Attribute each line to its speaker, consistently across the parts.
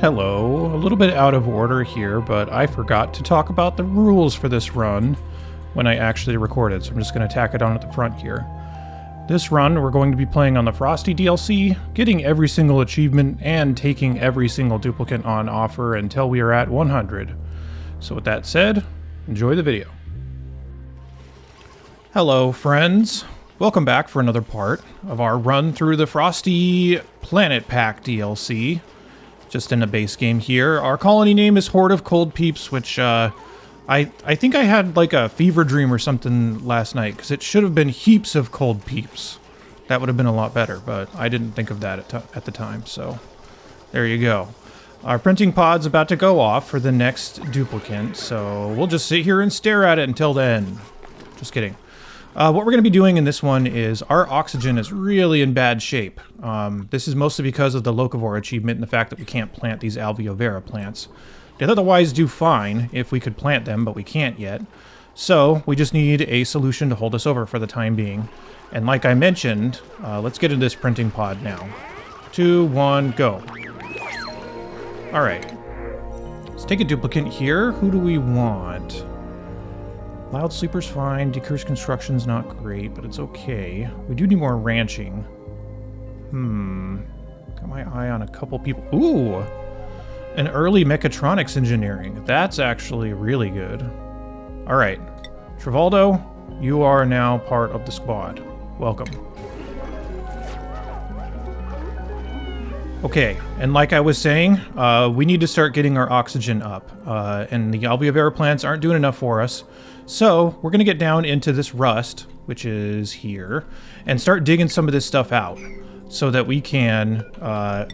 Speaker 1: Hello, a little bit out of order here, but I forgot to talk about the rules for this run when I actually recorded, so I'm just going to tack it on at the front here. This run, we're going to be playing on the Frosty DLC, getting every single achievement and taking every single duplicate on offer until we are at 100. So with that said, enjoy the video. Hello, friends. Welcome back for another part of our run through the Frosty Planet Pack DLC. Just in a base game here. Our colony name is Horde of Cold Peeps, which I think I had like a fever dream or something last night, because it should have been heaps of cold peeps. That would have been a lot better, but I didn't think of that at the time, so there you go. Our printing pod's about to go off for the next duplicate, so we'll just sit here and stare at it until then. Just kidding. What we're going to be doing in this one is our oxygen is really in bad shape. This is mostly because of the locavore achievement and the fact that we can't plant these Alveo Vera plants. They'd otherwise do fine if we could plant them, but we can't yet. So we just need a solution to hold us over for the time being. And like I mentioned, let's get into this printing pod now. 2, 1, go. Alright. Let's take a duplicate here. Who do we want? Loud Sleeper's fine. Decurse Construction's not great, but it's okay. We do need more ranching. Got my eye on a couple people. Ooh! An early mechatronics engineering. That's actually really good. Alright. Travaldo, you are now part of the squad. Welcome. Okay, and like I was saying, we need to start getting our oxygen up. And the Alveo Vera plants aren't doing enough for us. So we're going to get down into this rust, which is here, and start digging some of this stuff out so that we can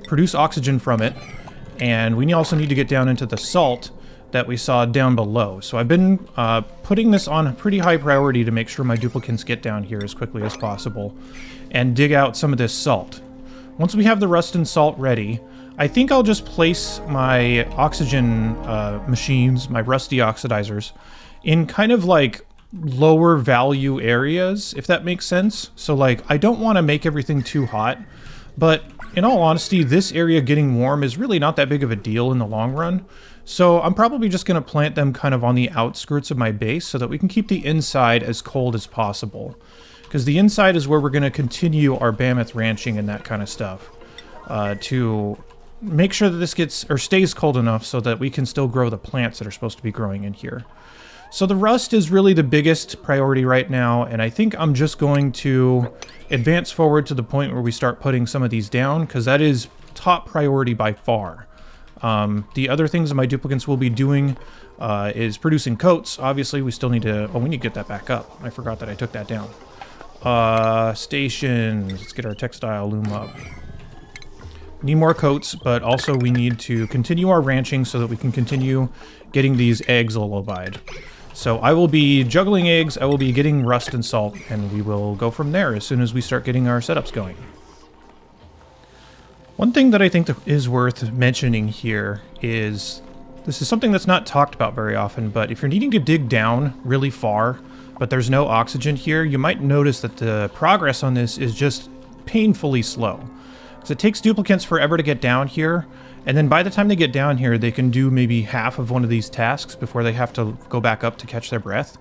Speaker 1: produce oxygen from it. And we also need to get down into the salt that we saw down below. So I've been putting this on a pretty high priority to make sure my duplicates get down here as quickly as possible and dig out some of this salt. Once we have the rust and salt ready, I think I'll just place my oxygen machines, my rusty oxidizers, in kind of like lower value areas, if that makes sense. So like, I don't want to make everything too hot, but in all honesty, this area getting warm is really not that big of a deal in the long run. So I'm probably just going to plant them kind of on the outskirts of my base so that we can keep the inside as cold as possible. Because the inside is where we're going to continue our Mammoth ranching and that kind of stuff. To make sure that this gets or stays cold enough so that we can still grow the plants that are supposed to be growing in here. So the rust is really the biggest priority right now, and I think I'm just going to advance forward to the point where we start putting some of these down, because that is top priority by far. The other things that my duplicates will be doing is producing coats. Obviously, we still need to... Oh, we need to get that back up. I forgot that I took that down. Stations. Let's get our textile loom up. Need more coats, but also we need to continue our ranching so that we can continue getting these eggs lullabied. So I will be juggling eggs, I will be getting rust and salt, and we will go from there as soon as we start getting our setups going. One thing that I think that is worth mentioning here is, this is something that's not talked about very often, but if you're needing to dig down really far, but there's no oxygen here, you might notice that the progress on this is just painfully slow. Because it takes duplicates forever to get down here, and then by the time they get down here, they can do maybe half of one of these tasks before they have to go back up to catch their breath.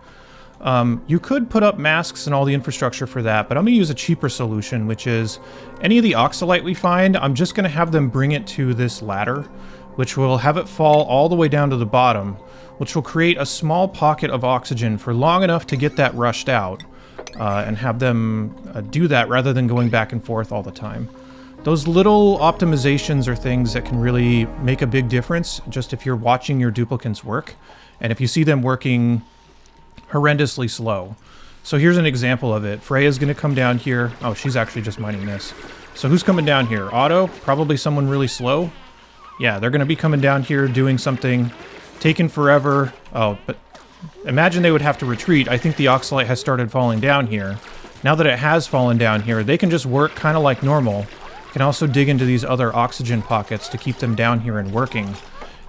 Speaker 1: You could put up masks and all the infrastructure for that, but I'm going to use a cheaper solution, which is any of the oxalite we find, I'm just going to have them bring it to this ladder, which will have it fall all the way down to the bottom, which will create a small pocket of oxygen for long enough to get that rushed out, and have them do that rather than going back and forth all the time. Those little optimizations are things that can really make a big difference just if you're watching your duplicates work, and if you see them working horrendously slow. So here's an example of it. Freya's going to come down here. Oh, she's actually just mining this. So who's coming down here? Otto? Probably someone really slow? Yeah, they're going to be coming down here doing something, taking forever. Oh, but imagine they would have to retreat. I think the oxalite has started falling down here. Now that it has fallen down here, they can just work kind of like normal. Can also dig into these other oxygen pockets to keep them down here and working.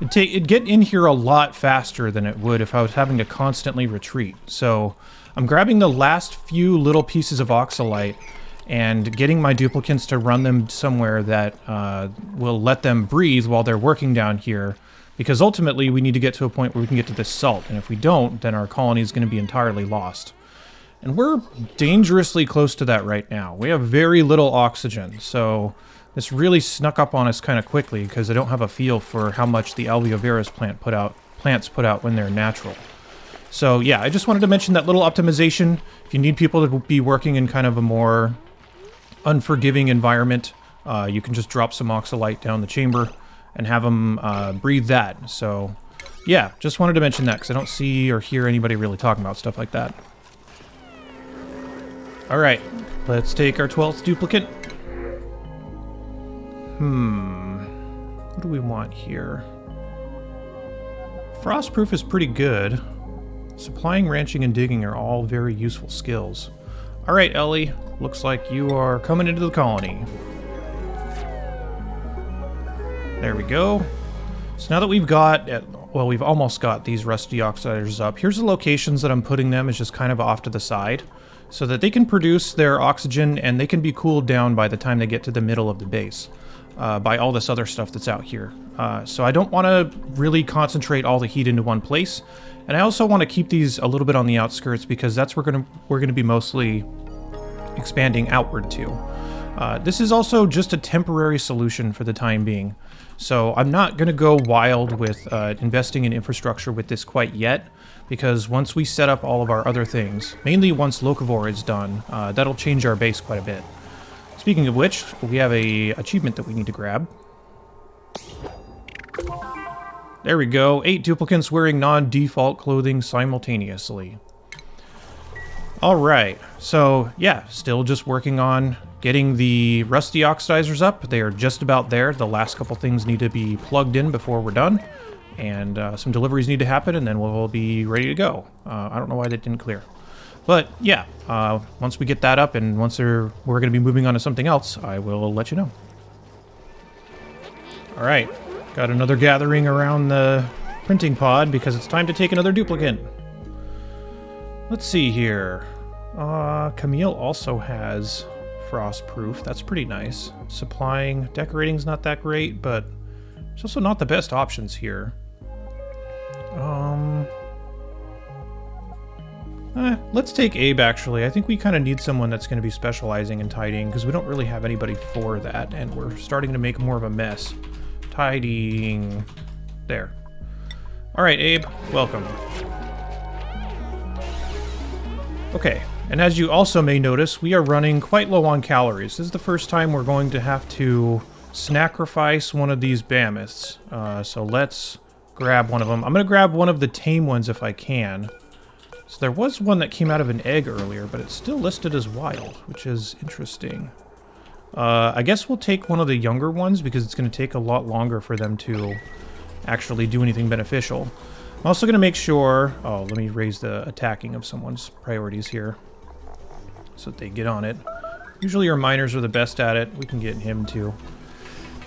Speaker 1: It'd get in here a lot faster than it would if I was having to constantly retreat. So I'm grabbing the last few little pieces of oxalite and getting my duplicants to run them somewhere that will let them breathe while they're working down here, because ultimately we need to get to a point where we can get to this salt, and if we don't, then our colony is going to be entirely lost. And we're dangerously close to that right now. We have very little oxygen, so this really snuck up on us kind of quickly because I don't have a feel for how much the Alveo Vera's plants put out when they're natural. So yeah, I just wanted to mention that little optimization. If you need people to be working in kind of a more unforgiving environment, you can just drop some oxalite down the chamber and have them breathe that. So yeah, just wanted to mention that because I don't see or hear anybody really talking about stuff like that. All right, let's take our 12th duplicate. What do we want here? Frostproof is pretty good. Supplying, ranching, and digging are all very useful skills. All right, Ellie, looks like you are coming into the colony. There we go. So now that we've got, well, we've almost got these rusty oxidizers up. Here's the locations that I'm putting them, is just kind of off to the side, so that they can produce their oxygen and they can be cooled down by the time they get to the middle of the base. By all this other stuff that's out here. So I don't want to really concentrate all the heat into one place, and I also want to keep these a little bit on the outskirts because that's where we're gonna be mostly expanding outward to. This is also just a temporary solution for the time being, so I'm not gonna go wild with investing in infrastructure with this quite yet, because once we set up all of our other things, mainly once Locavore is done, that'll change our base quite a bit. Speaking of which, we have a achievement that we need to grab. There we go, 8 duplicants wearing non-default clothing simultaneously. Alright, so yeah, still just working on getting the rusty oxidizers up. They are just about there. The last couple things need to be plugged in before we're done. And some deliveries need to happen, and then we'll be ready to go. I don't know why that didn't clear. But yeah, once we get that up and once we're going to be moving on to something else, I will let you know. Alright, got another gathering around the printing pod because it's time to take another duplicate. Let's see here. Camille also has frostproof. That's pretty nice. Supplying, decorating's not that great, but it's also not the best options here. Let's take Abe, actually. I think we kind of need someone that's going to be specializing in tidying, because we don't really have anybody for that, and we're starting to make more of a mess. Tidying. There. Alright, Abe. Welcome. Okay, and as you also may notice, we are running quite low on calories. This is the first time we're going to have to sacrifice one of these mammoths. So let's grab one of them. I'm going to grab one of the tame ones if I can. So there was one that came out of an egg earlier, but it's still listed as wild, which is interesting. I guess we'll take one of the younger ones because it's going to take a lot longer for them to actually do anything beneficial. I'm also going to make sure... Oh, let me raise the attacking of someone's priorities here so that they get on it. Usually our miners are the best at it. We can get him too.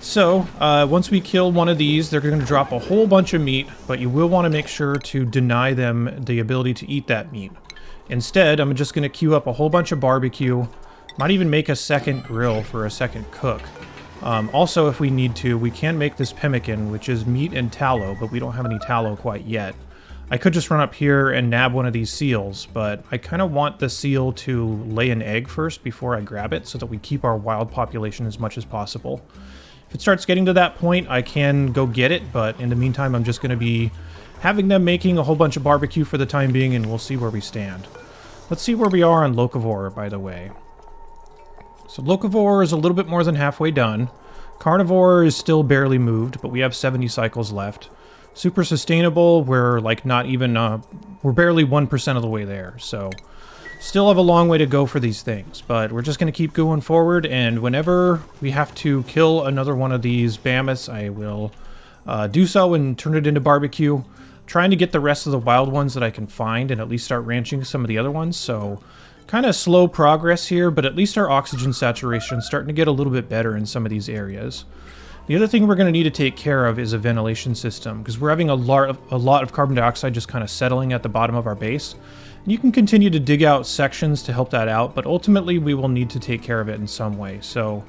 Speaker 1: So, once we kill one of these, they're going to drop a whole bunch of meat, but you will want to make sure to deny them the ability to eat that meat. Instead, I'm just going to queue up a whole bunch of barbecue. Might even make a second grill for a second cook. Also, if we need to, we can make this pemmican, which is meat and tallow, but we don't have any tallow quite yet. I could just run up here and nab one of these seals, but I kind of want the seal to lay an egg first before I grab it, so that we keep our wild population as much as possible. If it starts getting to that point, I can go get it, but in the meantime, I'm just going to be having them making a whole bunch of barbecue for the time being, and we'll see where we stand. Let's see where we are on Locavore, by the way. So Locavore is a little bit more than halfway done. Carnivore is still barely moved, but we have 70 cycles left. Super sustainable, we're like not even, we're barely 1% of the way there, so... Still have a long way to go for these things, but we're just going to keep going forward, and whenever we have to kill another one of these mammoths, I will do so and turn it into barbecue. Trying to get the rest of the wild ones that I can find and at least start ranching some of the other ones, so kind of slow progress here, but at least our oxygen saturation is starting to get a little bit better in some of these areas. The other thing we're going to need to take care of is a ventilation system, because we're having a lot of carbon dioxide just kind of settling at the bottom of our base. You can continue to dig out sections to help that out, but ultimately we will need to take care of it in some way. So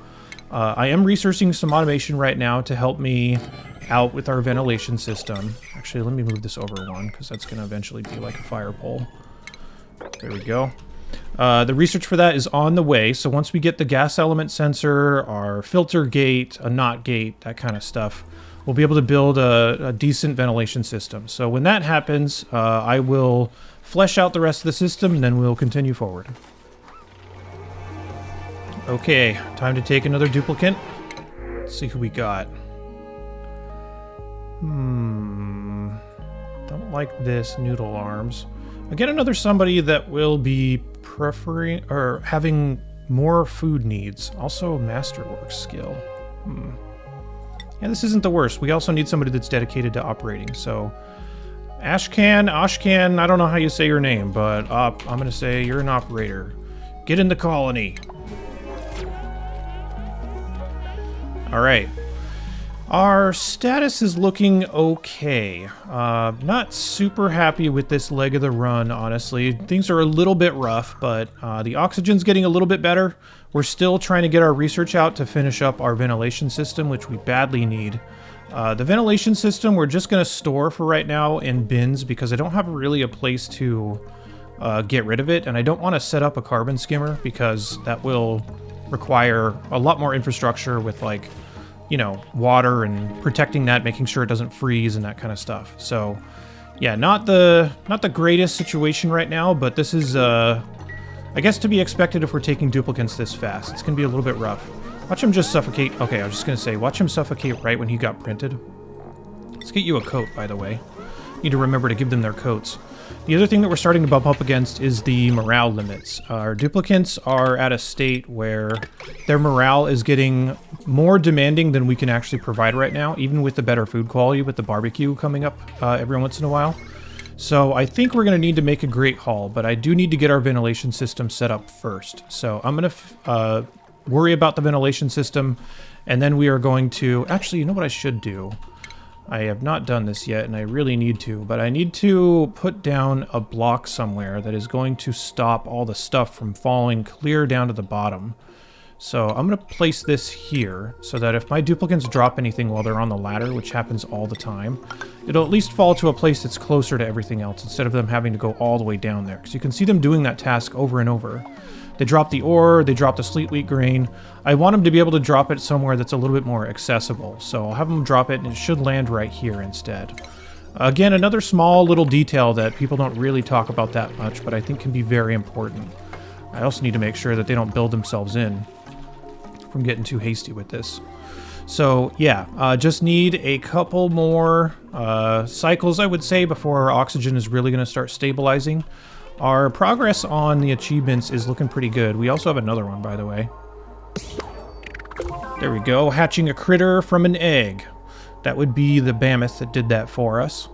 Speaker 1: I am researching some automation right now to help me out with our ventilation system. Actually, let me move this over one, because that's going to eventually be like a fire pole. There we go. The research for that is on the way, so once we get the gas element sensor, our filter gate, a knot gate, that kind of stuff, we'll be able to build a decent ventilation system. So when that happens, I will flesh out the rest of the system, and then we'll continue forward. Okay, time to take another duplicate. Let's see who we got. Don't like this, noodle arms. Again, another somebody that will be preferring or having more food needs. Also, masterwork skill. Yeah, this isn't the worst. We also need somebody that's dedicated to operating. So, Ashkan, I don't know how you say your name, but I'm going to say you're an operator. Get in the colony. All right. Our status is looking okay. Not super happy with this leg of the run, honestly. Things are a little bit rough, but the oxygen's getting a little bit better. We're still trying to get our research out to finish up our ventilation system, which we badly need. The ventilation system we're just going to store for right now in bins because I don't have really a place to get rid of it, and I don't want to set up a carbon skimmer because that will require a lot more infrastructure with, like, you know, water and protecting that, making sure it doesn't freeze and that kind of stuff. So, yeah, not the greatest situation right now, but this is, I guess, to be expected if we're taking duplicates this fast. It's going to be a little bit rough. Watch him just suffocate. Okay, I was just going to say, watch him suffocate right when he got printed. Let's get you a coat, by the way. Need to remember to give them their coats. The other thing that we're starting to bump up against is the morale limits. Our duplicates are at a state where their morale is getting more demanding than we can actually provide right now, even with the better food quality with the barbecue coming up every once in a while. So I think we're going to need to make a great haul, but I do need to get our ventilation system set up first. So I'm going to worry about the ventilation system, and then we are going to... Actually, you know what I should do? I have not done this yet, and I really need to, but I need to put down a block somewhere that is going to stop all the stuff from falling clear down to the bottom. So I'm going to place this here, so that if my duplicates drop anything while they're on the ladder, which happens all the time, it'll at least fall to a place that's closer to everything else, instead of them having to go all the way down there. Because you can see them doing that task over and over. They drop the ore, they drop the sleet wheat grain. I want them to be able to drop it somewhere that's a little bit more accessible. So I'll have them drop it, and it should land right here instead. Again, another small little detail that people don't really talk about that much, but I think can be very important. I also need to make sure that they don't build themselves in from getting too hasty with this. So yeah, just need a couple more cycles, I would say, before our oxygen is really going to start stabilizing. Our progress on the achievements is looking pretty good. We also have another one, by the way. There we go, hatching a critter from an egg. That would be the mammoth that did that for us.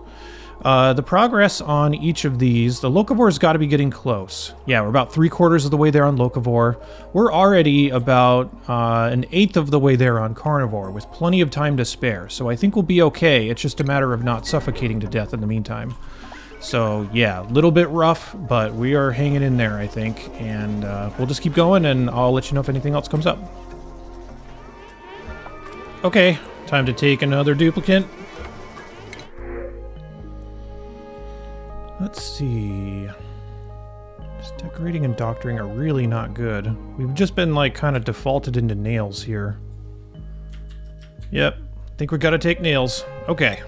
Speaker 1: The progress on each of these, the Locovore's got to be getting close. Yeah, we're about 3/4 of the way there on Locavore. We're already about 1/8 of the way there on Carnivore, with plenty of time to spare. So I think we'll be okay. It's just a matter of not suffocating to death in the meantime. So yeah, a little bit rough, but we are hanging in there, I think. And we'll just keep going, and I'll let you know if anything else comes up. Okay, time to take another duplicate. Let's see. Just decorating and doctoring are really not good. We've just been, like, kind of defaulted into nails here. Yep, think we gotta take nails. Okay.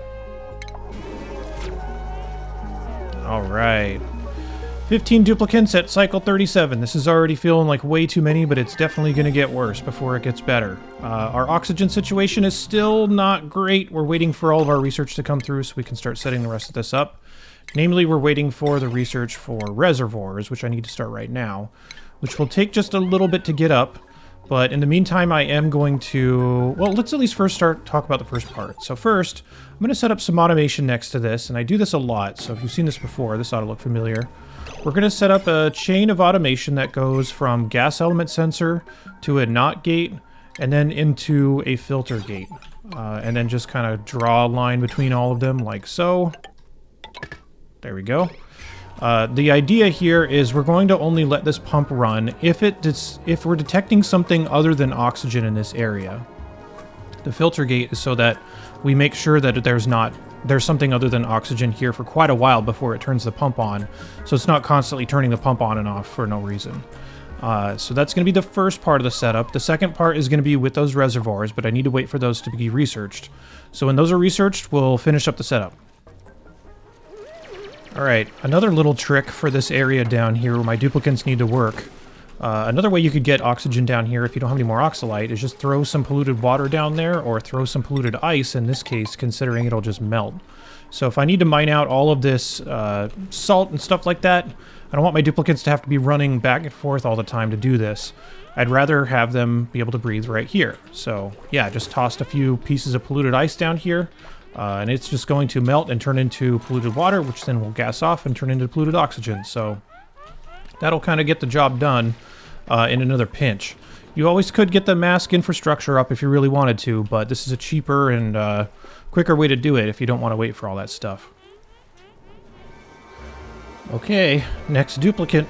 Speaker 1: Alright. 15 duplicates at cycle 37. This is already feeling like way too many, but it's definitely going to get worse before it gets better. Our oxygen situation is still not great. We're waiting for all of our research to come through so we can start setting the rest of this up. Namely, we're waiting for the research for reservoirs, which I need to start right now, which will take just a little bit to get up. But in the meantime, I am going to... Well, let's at least first talk about the first part. So first, I'm going to set up some automation next to this, and I do this a lot, so if you've seen this before, this ought to look familiar. We're going to set up a chain of automation that goes from gas element sensor to a knot gate, and then into a filter gate. And then just kind of draw a line between all of them, like so. There we go. The idea here is we're going to only let this pump run if we're detecting something other than oxygen in this area. The filter gate is so that we make sure that there's something other than oxygen here for quite a while before it turns the pump on, so it's not constantly turning the pump on and off for no reason. So that's going to be the first part of the setup. The second part is going to be with those reservoirs, but I need to wait for those to be researched. So when those are researched, we'll finish up the setup. Alright, another little trick for this area down here where my duplicates need to work. Another way you could get oxygen down here if you don't have any more oxalite is just throw some polluted water down there, or throw some polluted ice in this case, considering it'll just melt. So if I need to mine out all of this salt and stuff like that, I don't want my duplicates to have to be running back and forth all the time to do this. I'd rather have them be able to breathe right here. So yeah, just tossed a few pieces of polluted ice down here. And it's just going to melt and turn into polluted water, which then will gas off and turn into polluted oxygen. So that'll kind of get the job done in another pinch. You always could get the mask infrastructure up if you really wanted to, but this is a cheaper and quicker way to do it if you don't want to wait for all that stuff. Okay, next duplicate.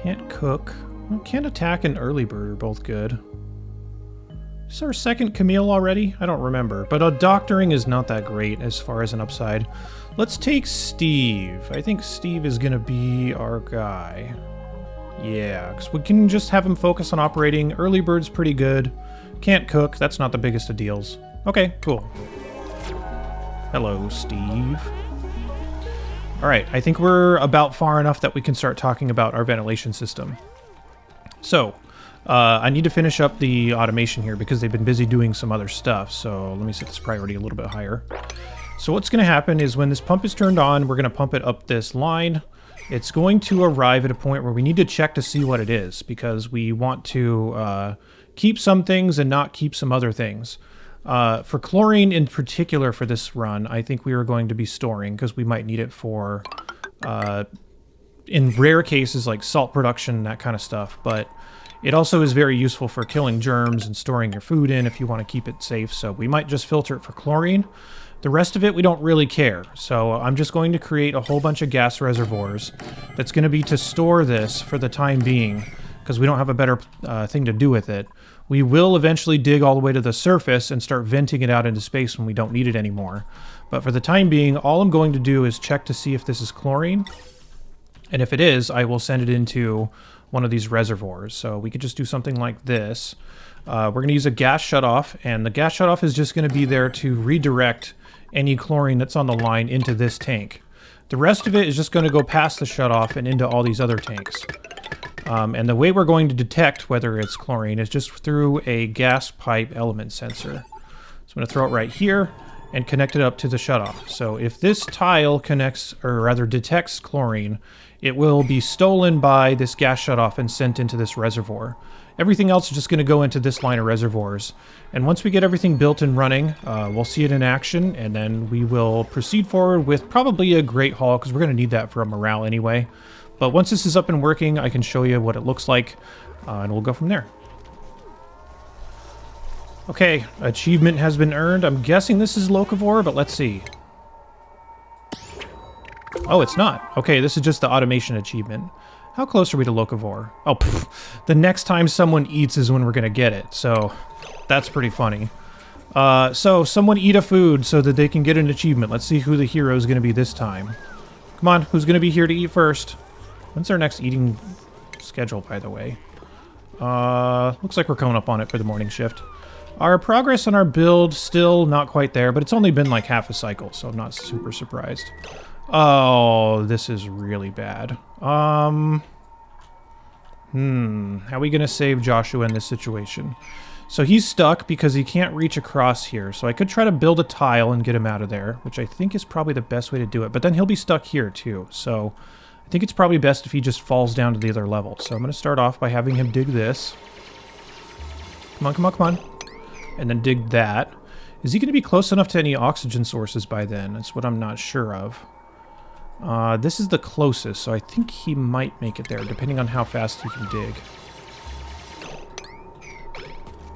Speaker 1: Can't cook. Well, can't attack and early bird are both good. Is our second Camille already? I don't remember. But doctoring is not that great as far as an upside. Let's take Steve. I think Steve is going to be our guy. Yeah, because we can just have him focus on operating. Early bird's pretty good. Can't cook. That's not the biggest of deals. Okay, cool. Hello, Steve. Alright, I think we're about far enough that we can start talking about our ventilation system. So, I need to finish up the automation here because they've been busy doing some other stuff. So let me set this priority a little bit higher. So what's going to happen is when this pump is turned on, we're going to pump it up this line. It's going to arrive at a point where we need to check to see what it is because we want to keep some things and not keep some other things. For chlorine in particular for this run, I think we are going to be storing because we might need it for... in rare cases like salt production, that kind of stuff, but it also is very useful for killing germs and storing your food in if you want to keep it safe, so we might just filter it for chlorine. The rest of it we don't really care, so I'm just going to create a whole bunch of gas reservoirs that's going to be to store this for the time being, because we don't have a better thing to do with it. We will eventually dig all the way to the surface and start venting it out into space when we don't need it anymore, but for the time being, all I'm going to do is check to see if this is chlorine. And if it is, I will send it into one of these reservoirs. So we could just do something like this. We're going to use a gas shutoff, and the gas shutoff is just going to be there to redirect any chlorine that's on the line into this tank. The rest of it is just going to go past the shutoff and into all these other tanks. And the way we're going to detect whether it's chlorine is just through a gas pipe element sensor. So I'm going to throw it right here and connect it up to the shutoff. So if this tile connects, or rather detects chlorine, it will be stolen by this gas shutoff and sent into this reservoir. Everything else is just going to go into this line of reservoirs. And once we get everything built and running, we'll see it in action, and then we will proceed forward with probably a great haul, because we're going to need that for a morale anyway. But once this is up and working, I can show you what it looks like, and we'll go from there. Okay, achievement has been earned. I'm guessing this is locavore, but let's see. Oh, it's not. Okay, this is just the automation achievement. How close are we to locavore? Oh, the next time someone eats is when we're going to get it, so that's pretty funny. So, someone eat a food so that they can get an achievement. Let's see who the hero is going to be this time. Come on, who's going to be here to eat first? When's our next eating schedule, by the way? Looks like we're coming up on it for the morning shift. Our progress on our build, still not quite there, but it's only been like half a cycle, so I'm not super surprised. Oh, this is really bad. How are we gonna save Joshua in this situation? So he's stuck because he can't reach across here, so I could try to build a tile and get him out of there, which I think is probably the best way to do it, but then he'll be stuck here too, so I think it's probably best if he just falls down to the other level. So I'm gonna start off by having him dig this. Come on, come on, come on. And then dig that. Is he going to be close enough to any oxygen sources by then? That's what I'm not sure of. This is the closest, so I think he might make it there, depending on how fast he can dig.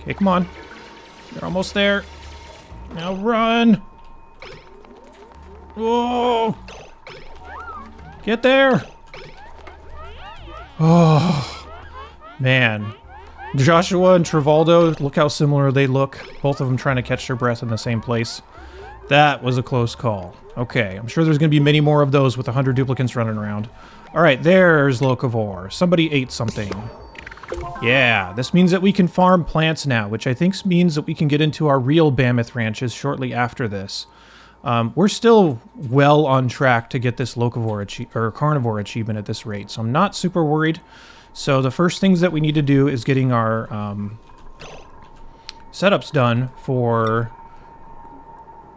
Speaker 1: Okay, come on. You're almost there. Now run! Whoa! Get there! Oh, man. Joshua and Travaldo, look how similar they look. Both of them trying to catch their breath in the same place. That was a close call. Okay, I'm sure there's going to be many more of those with 100 duplicants running around. Alright, there's Locavore. Somebody ate something. Yeah, this means that we can farm plants now, which I think means that we can get into our real Mammoth ranches shortly after this. We're still well on track to get this Locavore Carnivore achievement at this rate, so I'm not super worried. So the first things that we need to do is getting our setups done for,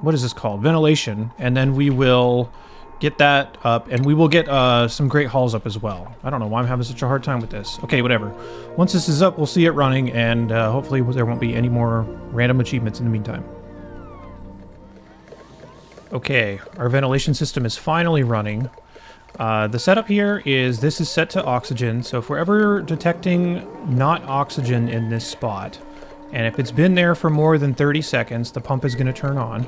Speaker 1: what is this called? Ventilation, and then we will get that up, and we will get some great halls up as well. I don't know why I'm having such a hard time with this. Okay, whatever. Once this is up, we'll see it running, and hopefully there won't be any more random achievements in the meantime. Okay, our ventilation system is finally running. The setup here is this is set to oxygen, so if we're ever detecting not oxygen in this spot, and if it's been there for more than 30 seconds, the pump is going to turn on.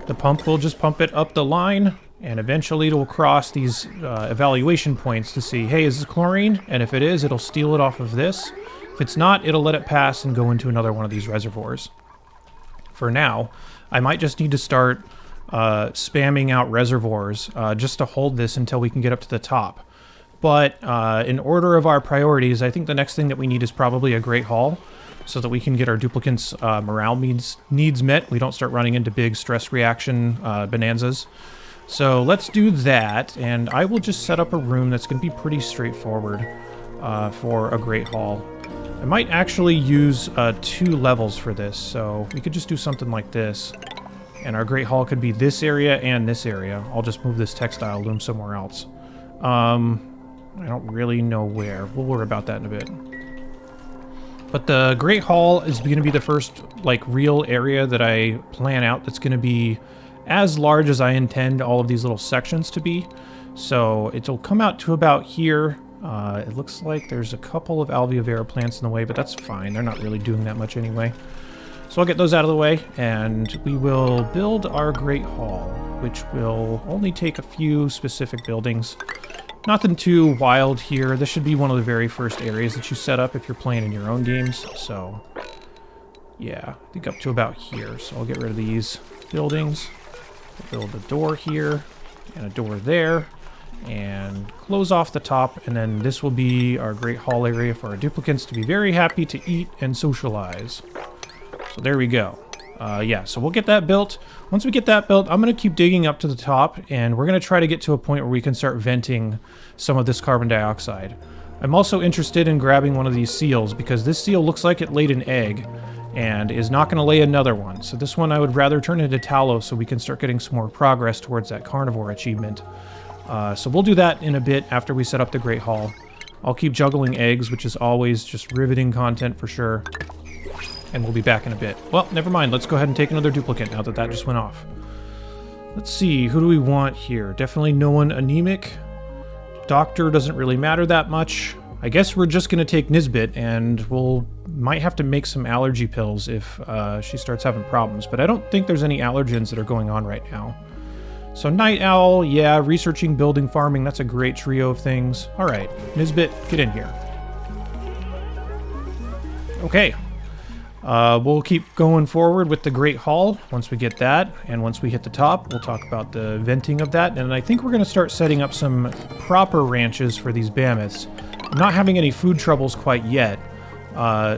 Speaker 1: The pump will just pump it up the line, and eventually it'll cross these evaluation points to see, hey, is this chlorine? And if it is, it'll steal it off of this. If it's not, it'll let it pass and go into another one of these reservoirs. For now, I might just need to start spamming out reservoirs just to hold this until we can get up to the top. But in order of our priorities, I think the next thing that we need is probably a Great Hall, so that we can get our duplicants' morale needs met. We don't start running into big stress reaction bonanzas. So let's do that, and I will just set up a room that's going to be pretty straightforward for a Great Hall. I might actually use 2 levels for this, so we could just do something like this. And our Great Hall could be this area and this area. I'll just move this textile loom somewhere else. I don't really know where. We'll worry about that in a bit. But the Great Hall is going to be the first, like, real area that I plan out that's going to be as large as I intend all of these little sections to be. So it'll come out to about here. It looks like there's a couple of Alveo Vera plants in the way, but that's fine. They're not really doing that much anyway. So I'll get those out of the way, and we will build our Great Hall, which will only take a few specific buildings. Nothing too wild here. This should be one of the very first areas that you set up if you're playing in your own games. So, yeah, I think up to about here. So I'll get rid of these buildings. Build a door here, and a door there, and close off the top, and then this will be our Great Hall area for our duplicants to be very happy to eat and socialize. So there we go. Yeah, so we'll get that built. Once we get that built, I'm going to keep digging up to the top, and we're going to try to get to a point where we can start venting some of this carbon dioxide. I'm also interested in grabbing one of these seals, because this seal looks like it laid an egg, and is not going to lay another one. So this one I would rather turn into tallow so we can start getting some more progress towards that carnivore achievement. So we'll do that in a bit after we set up the Great Hall. I'll keep juggling eggs, which is always just riveting content for sure. And we'll be back in a bit. Well, never mind. Let's go ahead and take another duplicate now that that just went off. Let's see. Who do we want here? Definitely no one anemic. Doctor doesn't really matter that much. I guess we're just going to take Nisbet, and might have to make some allergy pills if she starts having problems. But I don't think there's any allergens that are going on right now. So Night Owl, yeah, researching, building, farming. That's a great trio of things. All right, Nisbet, get in here. Okay. We'll keep going forward with the Great Hall once we get that, and once we hit the top, we'll talk about the venting of that, and I think we're going to start setting up some proper ranches for these mammoths. I'm not having any food troubles quite yet,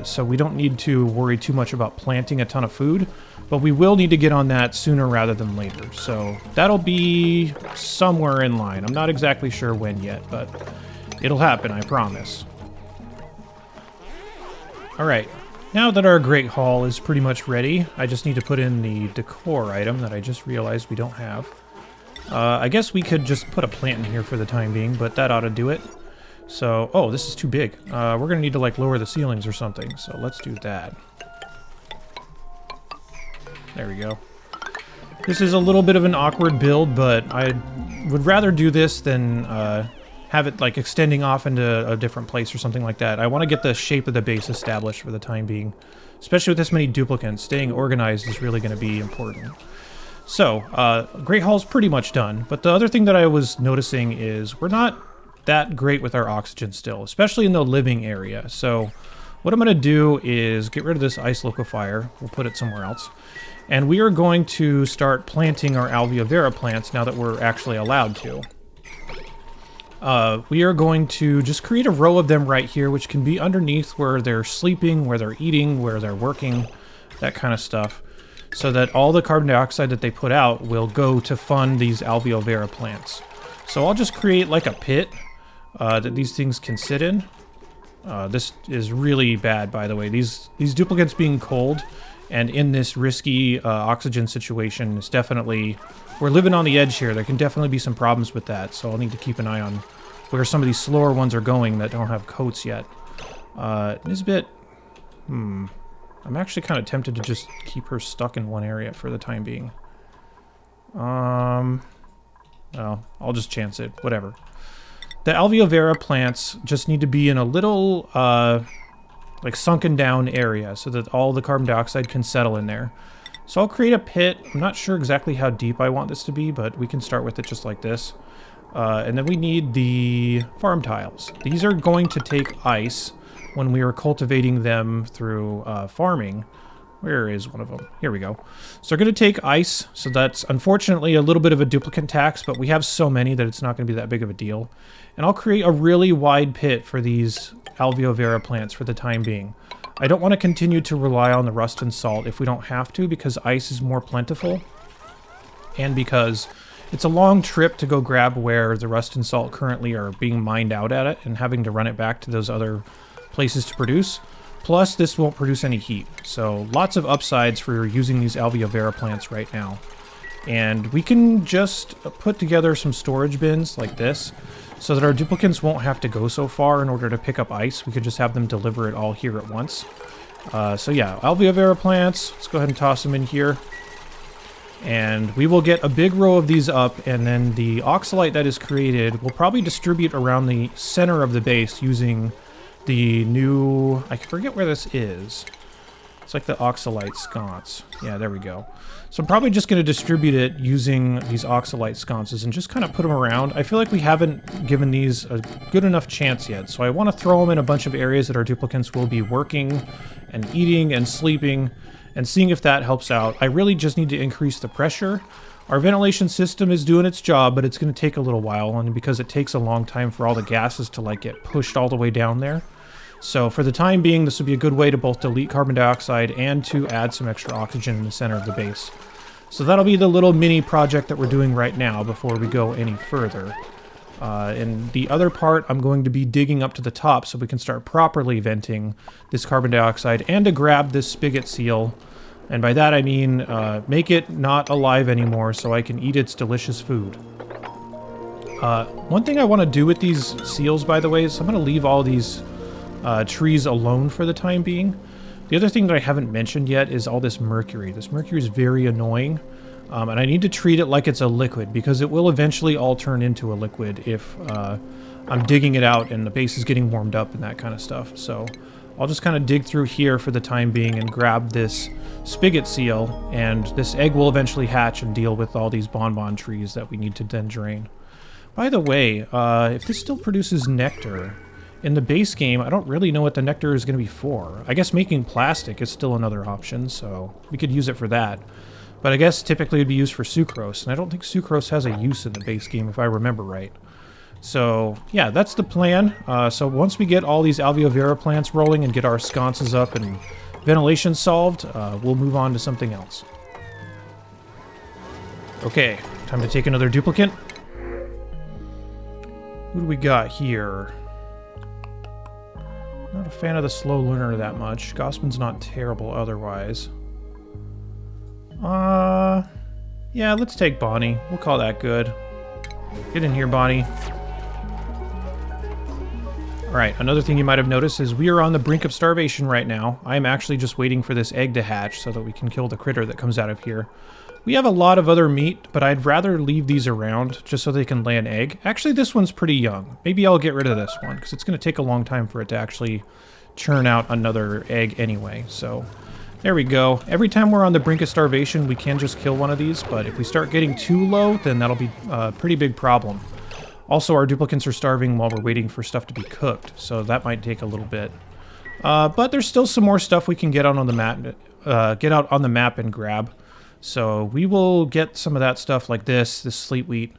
Speaker 1: so we don't need to worry too much about planting a ton of food, but we will need to get on that sooner rather than later, so that'll be somewhere in line. I'm not exactly sure when yet, but it'll happen, I promise. Alright. Now that our Great Hall is pretty much ready, I just need to put in the decor item that I just realized we don't have. I guess we could just put a plant in here for the time being, but that ought to do it. So, oh, this is too big. We're going to need to, like, lower the ceilings or something, so let's do that. There we go. This is a little bit of an awkward build, but I would rather do this than have it like extending off into a different place or something like that. I want to get the shape of the base established for the time being. Especially with this many duplicates, staying organized is really going to be important. So, Great Hall's pretty much done, but the other thing that I was noticing is we're not that great with our oxygen still, especially in the living area. So, what I'm going to do is get rid of this ice liquefier. We'll put it somewhere else. And we are going to start planting our Alveo Vera plants now that we're actually allowed to. We are going to just create a row of them right here, which can be underneath where they're sleeping, where they're eating, where they're working, that kind of stuff, so that all the carbon dioxide that they put out will go to fund these Alveo Vera plants. So I'll just create like a pit that these things can sit in. This is really bad, by the way. These duplicates being cold and in this risky oxygen situation is definitely... We're living on the edge here. There can definitely be some problems with that, so I'll need to keep an eye on where some of these slower ones are going that don't have coats yet. This bit... I'm actually kind of tempted to just keep her stuck in one area for the time being. Well, I'll just chance it. Whatever. The Alveo Vera plants just need to be in a little, like, sunken down area so that all the carbon dioxide can settle in there. So I'll create a pit. I'm not sure exactly how deep I want this to be, but we can start with it just like this. And then we need the farm tiles. These are going to take ice when we are cultivating them through farming. Where is one of them? Here we go. So they're going to take ice. So that's unfortunately a little bit of a duplicate tax, but we have so many that it's not going to be that big of a deal. And I'll create a really wide pit for these Alveo Vera plants for the time being. I don't want to continue to rely on the rust and salt if we don't have to, because ice is more plentiful, and because it's a long trip to go grab where the rust and salt currently are being mined out at it and having to run it back to those other places to produce. Plus, this won't produce any heat, so lots of upsides for using these Alveo Vera plants right now. And we can just put together some storage bins like this, so that our duplicates won't have to go so far in order to pick up ice. We could just have them deliver it all here at once. So yeah, Alveo Vera plants. Let's go ahead and toss them in here. And we will get a big row of these up, and then the oxalite that is created will probably distribute around the center of the base using the new... I forget where this is. It's like the oxalite sconce. Yeah, there we go. So I'm probably just going to distribute it using these oxalite sconces and just kind of put them around. I feel like we haven't given these a good enough chance yet, so I want to throw them in a bunch of areas that our duplicates will be working and eating and sleeping and seeing if that helps out. I really just need to increase the pressure. Our ventilation system is doing its job, but it's going to take a little while, and because it takes a long time for all the gases to like get pushed all the way down there. So for the time being, this would be a good way to both delete carbon dioxide and to add some extra oxygen in the center of the base. So that'll be the little mini project that we're doing right now before we go any further. And the other part, I'm going to be digging up to the top so we can start properly venting this carbon dioxide and to grab this spigot seal. And by that I mean make it not alive anymore so I can eat its delicious food. One thing I want to do with these seals, by the way, is I'm going to leave all these trees alone for the time being. The other thing that I haven't mentioned yet is all this mercury. This mercury is very annoying, and I need to treat it like it's a liquid, because it will eventually all turn into a liquid if I'm digging it out and the base is getting warmed up and that kind of stuff. So I'll just kind of dig through here for the time being and grab this spigot seal, and this egg will eventually hatch and deal with all these bonbon trees that we need to then drain. By the way, if this still produces nectar... In the base game, I don't really know what the nectar is going to be for. I guess making plastic is still another option, so we could use it for that. But I guess typically it'd be used for sucrose, and I don't think sucrose has a use in the base game if I remember right. So, yeah, that's the plan. So once we get all these Alveo Vera plants rolling and get our sconces up and ventilation solved, we'll move on to something else. Okay, time to take another duplicate. Who do we got here? Not a fan of the slow learner that much. Gossman's not terrible otherwise. Yeah, let's take Bonnie. We'll call that good. Get in here, Bonnie. Alright, another thing you might have noticed is we are on the brink of starvation right now. I'm actually just waiting for this egg to hatch so that we can kill the critter that comes out of here. We have a lot of other meat, but I'd rather leave these around just so they can lay an egg. Actually, this one's pretty young. Maybe I'll get rid of this one because it's going to take a long time for it to actually churn out another egg anyway. So there we go. Every time we're on the brink of starvation, we can just kill one of these, but if we start getting too low, then that'll be a pretty big problem. Also, our duplicants are starving while we're waiting for stuff to be cooked, so that might take a little bit. But there's still some more stuff we can get out on the map, and grab. So we will get some of that stuff like this sleet wheat.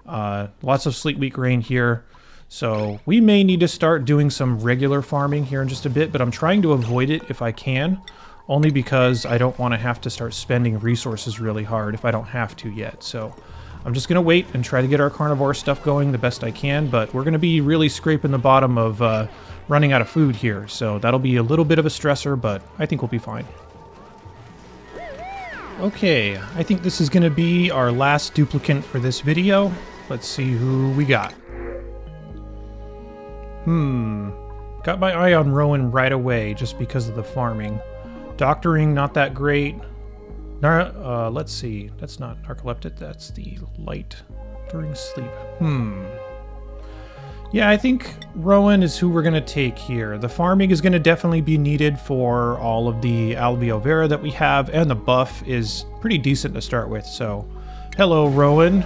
Speaker 1: Lots of sleet wheat grain here. So we may need to start doing some regular farming here in just a bit, but I'm trying to avoid it if I can, only because I don't want to have to start spending resources really hard if I don't have to yet. So I'm just going to wait and try to get our carnivore stuff going the best I can, but we're going to be really scraping the bottom of running out of food here. So that'll be a little bit of a stressor, but I think we'll be fine. Okay, I think this is going to be our last duplicant for this video. Let's see who we got. Got my eye on Rowan right away just because of the farming. Doctoring, not that great. Let's see. That's not narcoleptic, that's the light during sleep. Yeah, I think Rowan is who we're going to take here. The farming is going to definitely be needed for all of the Alveo Vera that we have, and the buff is pretty decent to start with, so hello, Rowan.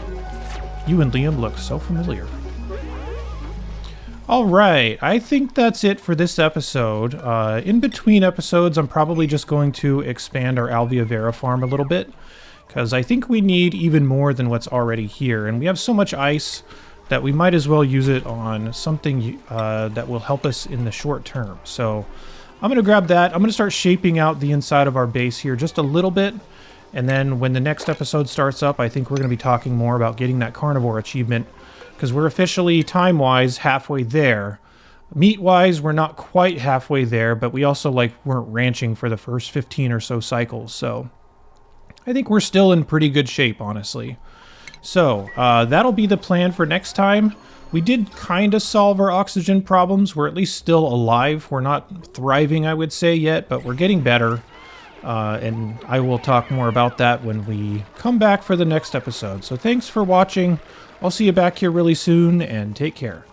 Speaker 1: You and Liam look so familiar. Alright, I think that's it for this episode. In between episodes, I'm probably just going to expand our Alveo Vera farm a little bit, because I think we need even more than what's already here, and we have so much ice that we might as well use it on something that will help us in the short term. So I'm going to grab that. I'm going to start shaping out the inside of our base here just a little bit. And then when the next episode starts up, I think we're going to be talking more about getting that carnivore achievement, because we're officially, time-wise, halfway there. Meat-wise, we're not quite halfway there, but we also weren't ranching for the first 15 or so cycles. So I think we're still in pretty good shape, honestly. So, that'll be the plan for next time. We did kind of solve our oxygen problems. We're at least still alive. We're not thriving, I would say, yet, but we're getting better. And I will talk more about that when we come back for the next episode. So thanks for watching. I'll see you back here really soon, and take care.